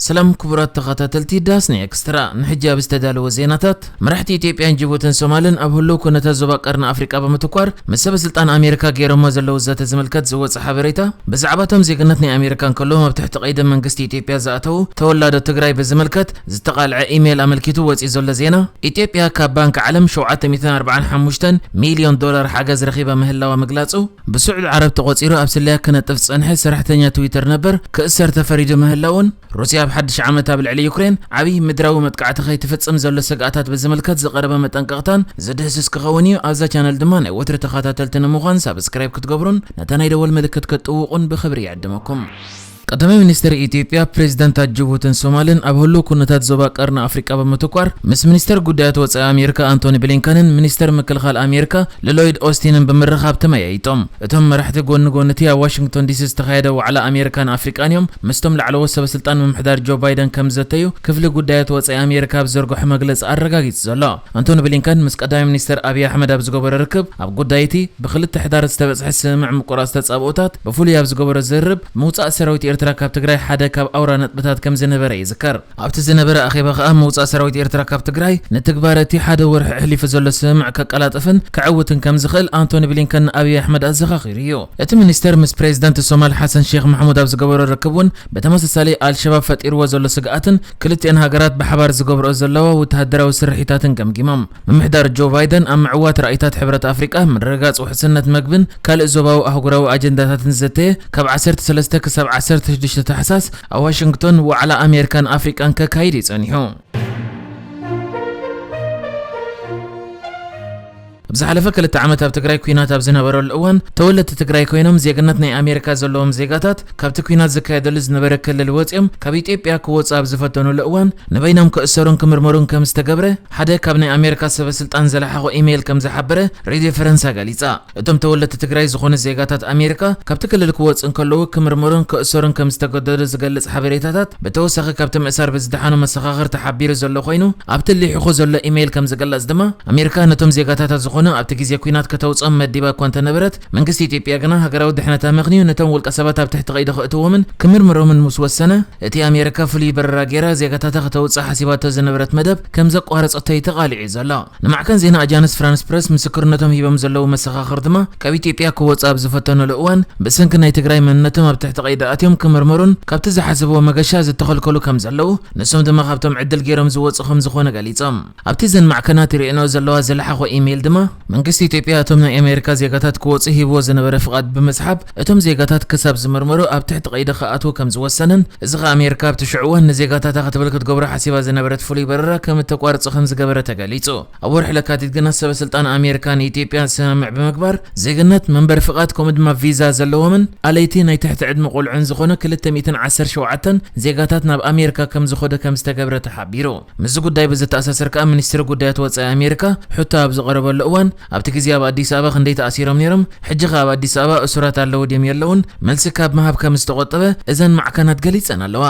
سلام كبرات تخاتلتي داسني اكسترا نحجاب استدالو زيناتات مرحتي ايتيوبيان جيبوتن سومالن ابهلو كنتا زوبا قرن افريقيا بمتكوار مسب سلطان امريكا غيرما زلو زات زملكت زوص حبريتا بزعباتهم زيغنتني امريكان كلهم بتحت قيد منغست ايتيوبيا زاتو تولادو تግራይ بزملكت زتقالع ايميل املكيتو وصي زل زينا ايتيوبيا كبنك عالم 745 مليون دولار حاجز رخيبه مهلاوا مغلاصو بسعود العرب تقصيرو ابسليا كنطف صنح سرحتنيا تويتر نبر كاسر تفريد مهلاون روسيا بحدش عامتا بالعلي يوكرين عبي مدراو متقعت خي تفصم زلو سقاتات بزملكت زقربه مطنققتان زدهسس كخونيو ازا چانل دمان وتر تخاتاتلتن مخان سبسكرايب كتغبرون نتانا يدول ملكت كتوقون بخبر يعدمكم قدامي منستر إثيوبيا بريزيدنت جيبوتن سومالن أبهلو كنتات زوبا قرن أفريقيا بمتوكوار مس منستر قدات وصايا أمريكا أنتوني بلينكانن منستر مكلخال أمريكا للويد أوستينن بمرخاب تمايتهم اتهم مرحت غونتي واشنطن دي سي استخايدوا على أمريكان أفريقانيوم مستم لعلو سب سلطان ممحدار جو بايدن كم زتيو كفل قدات وصايا أمريكا بزرغو مجلس أرغاغيت زلا أنتوني بلينكان مس قدامي منستر أبي أحمد أبزغبر ركب أب قدايتي بخلت تحدار استبصح سمع مقراس تصابوتات بفولي أبزغبر زرب موصا سراويت إرترا كاب تግራይ ሓደ ካብ ኣውራ ነጥብታት ከም ዝነበረ ይዝከር ኣብቲ ዝነበረ ኣኺባ ኸኣ መውጻእ ሰራዊት ኤርትራ ካብ ትግራይ ንትግባረቲ ሓደ ወርሒ ሕሊፉ ዘሎ ስምዕ ከቀላጥፍን ክዕውትን ከም ዝኽእል ኣንቶኒ ብሊንከን ኣብይ ኣሕመድ ኣዘኻኺሩ እዩ እቲ ሚኒስተር ምስ ፕሬዚደንት ሶማል ሓሰን ሼክ መሐሙድ ኣብ ዝገበሮ ርክቡን በተመሳሳሊ አልሸባብ ፈጢርዎ ዘሎ ስግኣትን ክልቲአን ሃገራት ብሓባር ዝገብርኦ ዘለዋ ወተሃደራዊ ስርሒታትን ገምጊሞም ምምሕዳር ጆ ባይደን ኣብ ምዕዋት ራእይታት ሕብረት ኣፍሪቃ ምርግጋጽ ውሕስነት መግብን ካልእ ዞባዊ ኣህጉራዊ ኣጀንዳታትን ዘተየ ካብ 13 ክሳብ 16 تحساس واشنطن وعلى أمريكان أفريقان ككايدي صنيحو بزحلفه كلت عامات اب تግራይ ኩናት ኣብ ዝነበረ الأوان ተወለድቲ ትግራይ ኮይኖም ዜግነት ናይ ኣሜሪካ ዘለዎም ዜጋታት ካብቲ ኩናት ዝካየደሉ ዝነበረ ክልል ወጽኦም ካብ ኢትዮጵያ ክወጽ ኣብ ዝፈተኑ الأوان ንበይኖም ክእሰሩን ክምርመሩን ከም ዝተገብረ ሓደ ካብ ናይ ኣሜሪካ ሰበስልጣን ዘለሓቆ ኢሜይል ከም ዝሓበረ ሬድዮ ፈረንሳ ገሊጻ እቶም ተወለድቲ ትግራይ ዝኾኑ ዜጋታት ኣሜሪካ ካብቲ ክልል ክወጽን ከለዉ ክምርመሩን ክእሰሩን ከም ዝተገደዱ ዝገልጽ ሓበሬታታት በተወሳኺ ካብቲ ምእሳር ብዝደሓኑ መሰኻኽር ተሓቢሩ ዘሎ ኮይኑ ኣብቲ ልሒኹ ዘሎ ኢሜይል ከም ዝገልጽ ድማ ኣሜሪካ ነቶም ዜጋታት ዝኾኑ ኣብቲ ግዜ ኩናት ከተውጽም መዲባ ኳንተ ነበረት መንግስቲ ኢትዮጵያ ግና ሃገራዊ ድሕነታ መኽኒዩ ነቶም ውልቀ ሰባት ኣብ ትሕቲ ቀይዲ ክእትዎምን ክምርምሮምን ምስ ወሰነ እቲ ኣሜሪካ ፍሉይ በረራ ጌራ ዜጋታታ ከተውጽእ ሓሲባቶ ዝነበረት መደብ ከም ዘቋረጸቶ ተቃሊዑ ዘሎ ንማዕከን ዜና ኣጃንስ ፍራንስ ፕረስ ምስክርነቶም ሂቦም ዘለዉ መሰኻኽር ድማ ካብ ኢትዮጵያ ክወጽእ ኣብ ዝፈተኑ እዋን ብሰንኪ ናይ ትግራይ መንነቶም ኣብ ትሕቲ ቀይዲ ኣትዮም ክምርምሩን ካብቲ ዝሓስብዎ መገሻ ዝተኸልከሉ ከም ዘለዉ ንሶም ድማ ካብቶም ዕድል ጌሮም ዝወጽእ ከም ዝኾነ ገሊጾም ኣብቲ ዘን ማዕከናት ይርአኖ ዘለዋ ዝለሓቆ ኢሜይል ድማ መንግስቲ ኢትዮጵያ እቶም ናይ ኣሜሪካ ዜጋታት ክወጽእ ሂብዎ ዝነበረ ፍቃድ ብምስሓብ እቶም ዜጋታት ክሳብ ዝምርመሩ ኣብ ትሕቲ ቀይዲ ክኣትዉ ከም ዝወሰነን እዚ ኸ ኣሜሪካ ኣብቲ ሽዑዋን ንዜጋታታ ክትብል ክትገብሮ ሓሲባ ዝነበረት ፍሉይ በረራ ከም እተቋርጽ ከም ዝገበረ ተገሊጹ ኣብ ወርሒ ለካቲት ግና ሰበስልጣን ኣሜሪካ ንኢትዮጵያ ስምምዕ ብምግባር ዜግነት መንበሪ ፍቃድ ከምኡ ድማ ቪዛ ዘለዎምን ኣለይቲ ናይ ትሕቲ ዕድመ ቆልዑን ዝኾኑ 217 ዜጋታት ናብ ኣሜሪካ ከም ዝኸዱ ከም ዝተገብረ ተሓቢሩ ምስ ጉዳይ ብዝተኣሳሰር ከዓ ሚኒስትሪ ጉዳያት ወጻኢ ኣሜሪካ ሕቶ ኣብ ዝቐረበሉ እዋን ኣብቲ ግዜ ኣብ ኣዲስ ኣበባ ክንደይ ተኣሲሮም ነይሮም ሕጂ ኣብ ኣዲስ ኣበባ እሱራት ኣለዉ ድዮም የለውን መልሲ ካብ መሃብ ከም ዝተቆጠበ እዘን ማዕከናት ገሊጸን ኣለዋ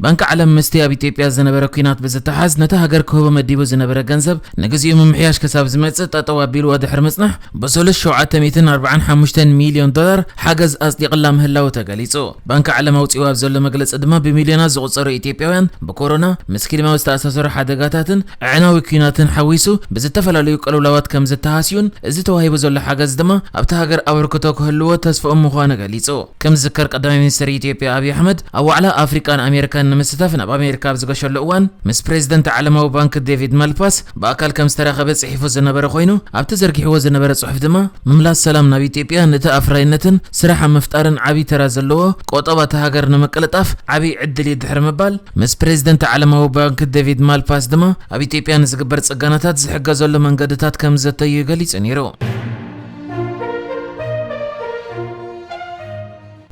بنك عالم مستي اب ኢትዮጵያ ዝነበረ ኩናት ብዝተሓዝ ነታ ሃገር ክህቦ መዲቡ ዝነበረ ገንዘብ ንግዚኡ ምምሕያሽ ከሳብ ዝመጽእ ጠጠው ኣቢሉ ወድሕር ምጽናሕ ብ745 ሚልዮን ዶላር ሓገዝ ኣጽዲቕላ ምህላው ተገሊጹ ባንክ ዓለም ኣውጽኡ ኣብ ዘሎ መግለጺ ድማ ብሚልዮናት ዝቑጸሩ ኢትዮጵያውያን ብኮሮና ምስኪልማዊ ዝተኣሳሰሩ ሓደጋታትን ዕናዊ ኩናትን ሓዊሱ ብዝተፈላለዩ ቀልውላዋት ከም ዝተሃስዩን እዚ ተዋሂቡ ዘሎ ሓገዝ ድማ ኣብቲ ሃገር ኣበርክቶ ክህልዎ ተስፋኦም ምዃኑ ገሊጹ ከም ዝከር ቀዳማይ ሚኒስትር ኢትዮጵያ ኣብይ ኣሕመድ ኣብ ዋዕላ ኣፍሪቃን ኣሜሪካን نمستفنا بأمريكا بزقش اللقوان مس بريزيدنت عالمو بانك ديفيد مالباس بأكل كم استراخ بصحيفو زنبر خوينو أبتزركي هو زنبر صحف دما مملا السلام نبي تيبيا نتا أفراينتن سراحة مفتارن عبي ترازلوه قوطبة تهاجر نمكلتاف عبي عدلي دحر مبال مس بريزيدنت عالمو بانك ديفيد مالباس دما أبي تيبيا نزقبر صقانتات زحقا زولو منقدتات كم زتايو غليص نيرو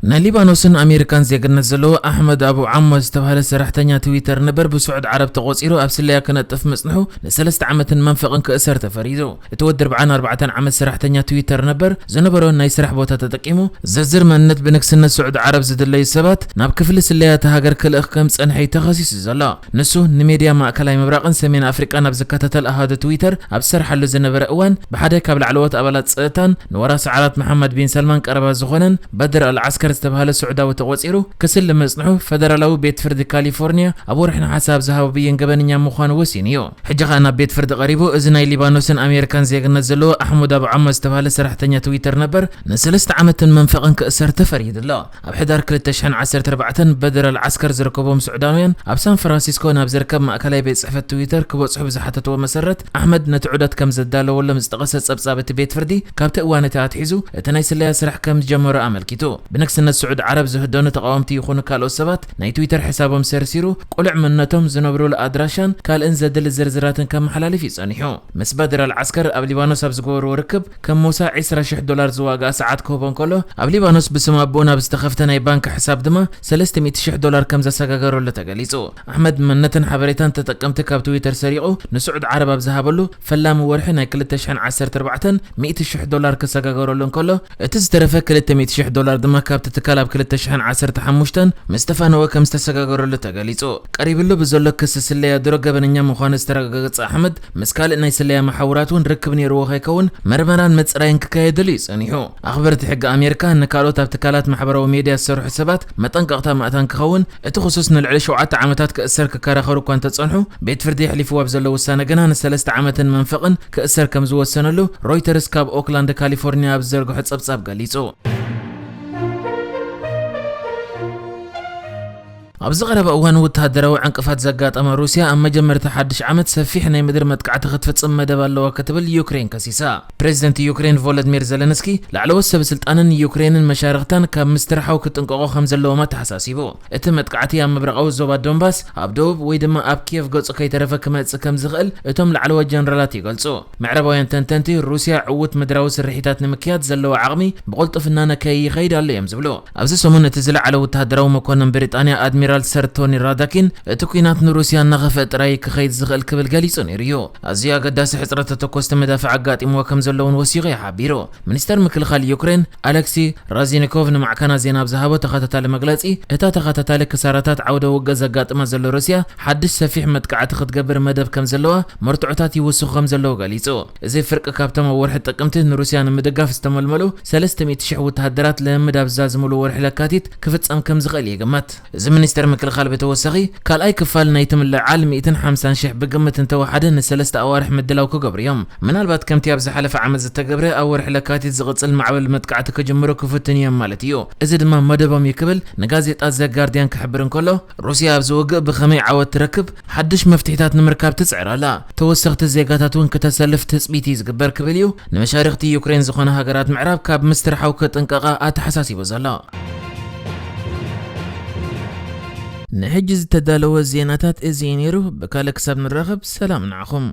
ናይ ሊባኖስን ኣሜሪካን ዜግነት ዘለዎ ኣሕመድ አቡ ዓሞ ዝተባሃለ ሰራሕተኛ ትዊተር ነበር ብስዑድ ዓረብ ተቆፂሩ ኣብ ስለያ ክነጥፍ መጽንሑ ን3 ዓመትን መንፈቕን ክእሰር ተፈሪዱ። እቲ ወዲ 44 ዓመት ሰራሕተኛ ትዊተር ነበር ዝነበሮ ናይ ስራሕ ቦታ ተጠቂሙ ዝርዝር መንነት ብንክስነት ስዑድ ዓረብ ዝድለዩ ሰባት ናብ ክፍሊ ስለያ ተሃገር ክልእኽ ከም ጸንሐ ተኸሲሱ ዘሎ። ንሱ ንሜድያ ማእከላይ ምብራቕን ሰሜን ኣፍሪቃ ናብ ዝከታተል ኣሃዱ ትዊተር ኣብ ዝሰርሓሉ ዝነበረ እዋን ብሓደ ካብ ላዕለዎት ኣባላት ፀጥታን ንወራሲ ዓራት መሐመድ ቢን ሰልማን ቀረባ ዝኾነን በድር አልዓስከር ዝተባሃለ ስዑዳዊ ተቆፂሩ ክስል መጽንሑ ፌደራላዊ ቤት ፍርዲ ካሊፎርኒያ ኣብ ወርሒ ሓሳብ ዝሃቡ ብየን ገበንኛ ምዃኑ ወሲኑ እዩ። ሕጂ ኸ ናብ ቤት ፍርዲ ቀሪቡ እዚ ናይ ሊባኖስን ኣሜሪካን ዜግነት ዘለዎ ኣሕመድ አቡ ዓሞ ዝተባሃለ ሰራሕተኛ ትዊተር ነበር ን3 ዓመትን መንፈቕን ክእሰር ተፈሪዱ ኣሎ። ኣብ ሕዳር 2014 በድር አልዓስከር ዝርከቦም ስዑዳውያን ኣብ ሳን ፍራንሲስኮ ናብ ዝርከብ ማእከላይ ቤት ጽሕፈት ትዊተር ክበጽሑ ብዝሓተትዎ መሰረት ኣሕመድ ነቲ ዑደት ከም ዘዳለወሎም ዝጠቐሰ ጸብጻብ እቲ ቤት ፍርዲ ካብቲ እዋነታ ኣትሒዙ እቲ ናይ ስለያ ስራሕ ከም ዝጀመረ ኣመልኪቱ። ብንክስነት ስዑድ ዓረብ ዝህደኑ ተቃወምቲ ይኹኑ ካልኦት ሰባት ናይ ትዊተር ሕሳቦም ሰርሲሩ ቁልዕ መንነቶም ዝነብሩሉ ኣድራሻን ካልእን ዘድሊ ዝርዝራትን ከመሓላልፍ ይጸኒሑ። ምስ በድር አልዓስከር ኣብ ሊባኖስ ኣብ ዝገበርዎ ርክብ ከም ሙሳ $20,000 ዝዋጋእ ሰዓት ክህቦን ከሎ ኣብ ሊባኖስ ብስም ኣቦኡ ናብ ዝተኸፍተ ናይ ባንኪ ሕሳብ ድማ $300,000 ከም ዘሰጋገረሉ ተገሊጹ። ኣሕመድ መንነትን ሓበሬታን ተጠቀምቲ ካብ ትዊተር ሰሪቑ ንስዑድ ዓረብ ኣብ ዝሃበሉ ፈላሚ ወርሒ ናይ 2014 $100,000 ክሰጋገረሉ እንከሎ እቲ ዝተረፈ $200,000 ድማ ካብቲ ትካል ኣብ 2015 ምስተፋነወ ከም ዝተሰጋገረሉ ተገሊጹ። ቀሪብሉ ብዘሎ ክስ ስለያ ድሮ ገበነኛ ምዃኑ ዝተረጋገፀ ኣሕመድ ምስ ካልእ ናይ ስለያ ማሕበራት እውን ርክብ ነይርዎ ከይከውን መርመራን መጽራይን ክካየደሉ ይጸኒሑ። ኣኽበርቲ ሕጊ ኣሜሪካ ንካልኦት ኣብ ትካላት ማሕበራዊ ሚድያ ዝሰርሑ ሰባት መጠንቀቕታ ማእታን ክኸውን እቲ ክሱስ ንልዕሊ 7 ዓመታት ክእሰር ክከራኸሩ እኳ እንተጸንሑ ቤት ፍርዲ ይሕሊፍዎ ኣብ ዘሎ ውሳነ ግና ን3 ዓመትን መንፈቕን ክእሰር ከም ዝወሰነሉ ሮይተርስ ካብ ኦክላንድ ካሊፎርኒያ ኣብ ዝዘርግሖ ጸብጻብ ገሊጹ። ኣብ ዝቐረበ እዋን ወተሃደራዊ ዕንቅፋት ዘጋጠመ ሩስያ ኣብ መጀመርታ ሓድሽ ዓመት ሰፊሕ ናይ ምድሪ መጥቃዕቲ ክትፍጽም መደብ ኣለዋ ክትብል ዩክሬን ከሲሳ። ፕሬዚደንት ዩክሬን ቮሎዲሚር ዘለንስኪ ላዕለዎት ሰበስልጣንን ዩክሬንን መሻርክታን ካብ ምስትርሓው ክጥንቀቑ ከም ዘለዎም ተሓሳሲቡ። እቲ መጥቃዕቲ ኣብ ምብራቓዊ ዞባ ዶንባስ ኣብ ደቡብ ወይ ድማ ኣብ ኪየቭ ገጹ ከይተረፈ ክመጽእ ከም ዝኽእል እቶም ላዕለዎት ጀነራላት ይገልጹ። ምዕራባውያን ተንተንቲ ሩስያ ዕውት ምድራዊ ስርሒታት ንምክያድ ዘለዎ ዓቕሚ ብቕልጡፍና ነከይኸይድ ኣሎ እዮም ዝብሉ። ኣብዚ ሰሙን እቲ ዝለዓለ ወተሃደራዊ መኮንን ብሪጣንያ ኣድሚራል ሰር ቶኒ ራዳኪን እቲ ኩናት ንሩስያ እናኸፍአ ጥራይ ክኸይድ ዝኽእል ክብል ገሊጹ ነይሩ እዩ። ኣዝዩ ኣገዳሲ ሕፅረት ተተኮስቲ መዳፍዕ ኣጋጢምዎ ከም ዘለውን ወሲኹ ይሓቢሩ። ሚኒስተር ምክልኻል ዩክሬን ኣሌክሲ ራዚኒኮቭ ንማዕከና ዜና ኣብ ዝሃቦ ተኸታታሊ መግለጺ እታ ተኸታታሊ ክሳራታት ዓውደ ውግእ ዘጋጥማ ዘሎ ሩስያ ሓድሽ ሰፊሕ መጥቃዕቲ ክትገብር መደብ ከም ዘለዋ መርትዖታት ይውስኹ ከም ዘለዉ ገሊጹ። እዚ ፍርቂ ካብቶም ኣብ ወርሒ ጥቅምቲ ንሩስያ ንምድጋፍ ዝተመልመሉ 300,000 ወተሃደራት ልምምድ ኣብ ዝዛዝምሉ ወርሒ ለካቲት ክፍጸም ከም ዝኽእል ይግመት። እዚ ሚኒስተር ምክልኻል ብተወሳኺ ካልኣይ ክፋል ናይቲ ምልዓል 150,000 ብግምት እንተወሓደ ን3 ኣዋርሒ ምድላው ክገብሩ እዮም። ምናልባት ከምቲ ኣብ ዝሓለፈ ዓመት ዝተገብረ ኣብ ወርሒ ለካቲት ዝቕጽል ማዕበል መጥቃዕቲ ክጅምሩ ክፍትን እዮም ማለት እዩ። እዚ ድማ መደቦም ይክብል ንጋዜጣ ዘ ጋርዲያን ክሕብር እንከሎ ሩስያ ኣብ ዝውግእ ብኸመይ ዓወት ትረክብ ሓድሽ መፍትሒታት ንምርካብ ትጽዕር ኣላ። ተወሰኽቲ ዜጋታት እውን ክተሰልፍ ትጽቢት ዝግበር ክብል እዩ ንመሻርክቲ ዩክሬን ዝኾነ ሃገራት ምዕራብ ካብ ምስትርሓው ክጥንቀቓ ኣተሓሳሲቡ ዘሎ። ንሕጂ ዝተዳለወ ዜናታት እዚ ነይሩ። ብካልእ ክሳብ ንራኸብ ሰላም ንዓኹም።